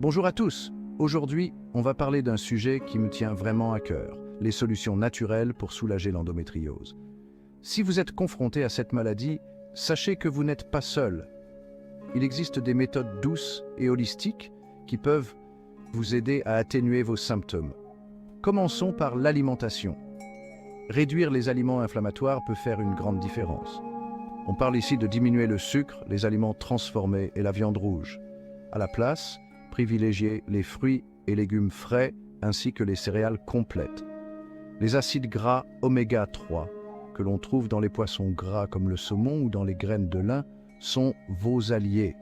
Bonjour à tous. Aujourd'hui, on va parler d'un sujet qui me tient vraiment à cœur, les solutions naturelles pour soulager l'endométriose. Si vous êtes confronté à cette maladie, sachez que vous n'êtes pas seul. Il existe des méthodes douces et holistiques qui peuvent vous aider à atténuer vos symptômes. Commençons par l'alimentation. Réduire les aliments inflammatoires peut faire une grande différence. On parle ici de diminuer le sucre, les aliments transformés et la viande rouge. À la place, privilégiez les fruits et légumes frais ainsi que les céréales complètes. Les acides gras oméga 3, que l'on trouve dans les poissons gras comme le saumon ou dans les graines de lin, sont vos alliés.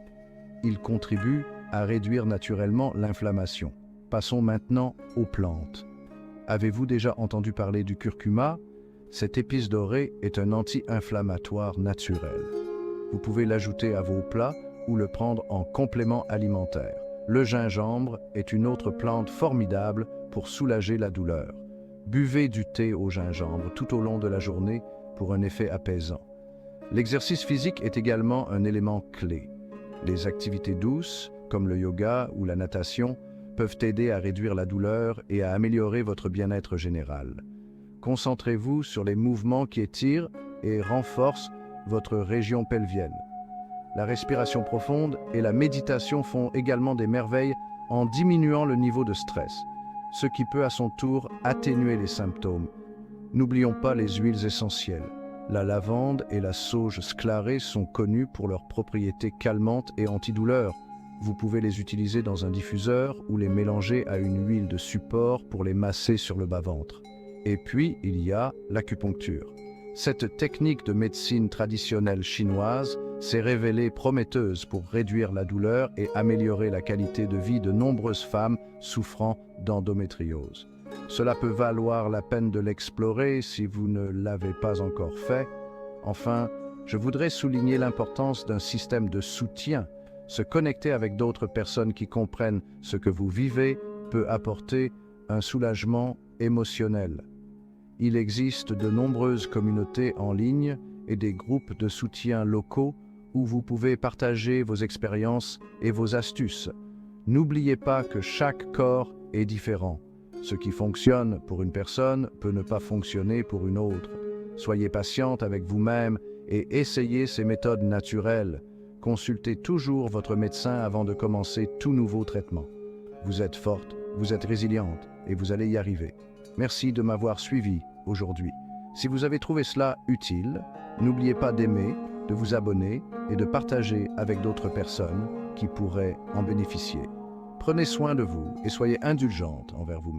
Ils contribuent à réduire naturellement l'inflammation. Passons maintenant aux plantes. Avez-vous déjà entendu parler du curcuma? Cette épice dorée est un anti-inflammatoire naturel. Vous pouvez l'ajouter à vos plats ou le prendre en complément alimentaire. Le gingembre est une autre plante formidable pour soulager la douleur. Buvez du thé au gingembre tout au long de la journée pour un effet apaisant. L'exercice physique est également un élément clé. Les activités douces, comme le yoga ou la natation, peuvent aider à réduire la douleur et à améliorer votre bien-être général. Concentrez-vous sur les mouvements qui étirent et renforcent votre région pelvienne. La respiration profonde et la méditation font également des merveilles en diminuant le niveau de stress, ce qui peut à son tour atténuer les symptômes. N'oublions pas les huiles essentielles. La lavande et la sauge sclarée sont connues pour leurs propriétés calmantes et antidouleurs. Vous pouvez les utiliser dans un diffuseur ou les mélanger à une huile de support pour les masser sur le bas-ventre. Et puis, il y a l'acupuncture. Cette technique de médecine traditionnelle chinoise s'est révélée prometteuse pour réduire la douleur et améliorer la qualité de vie de nombreuses femmes souffrant d'endométriose. Cela peut valoir la peine de l'explorer si vous ne l'avez pas encore fait. Enfin, je voudrais souligner l'importance d'un système de soutien. Se connecter avec d'autres personnes qui comprennent ce que vous vivez peut apporter un soulagement émotionnel. Il existe de nombreuses communautés en ligne et des groupes de soutien locaux où vous pouvez partager vos expériences et vos astuces. N'oubliez pas que chaque corps est différent. Ce qui fonctionne pour une personne peut ne pas fonctionner pour une autre. Soyez patiente avec vous-même et essayez ces méthodes naturelles. Consultez toujours votre médecin avant de commencer tout nouveau traitement. Vous êtes forte, vous êtes résiliente et vous allez y arriver. Merci de m'avoir suivi aujourd'hui. Si vous avez trouvé cela utile, n'oubliez pas d'aimer, de vous abonner et de partager avec d'autres personnes qui pourraient en bénéficier. Prenez soin de vous et soyez indulgente envers vous-même.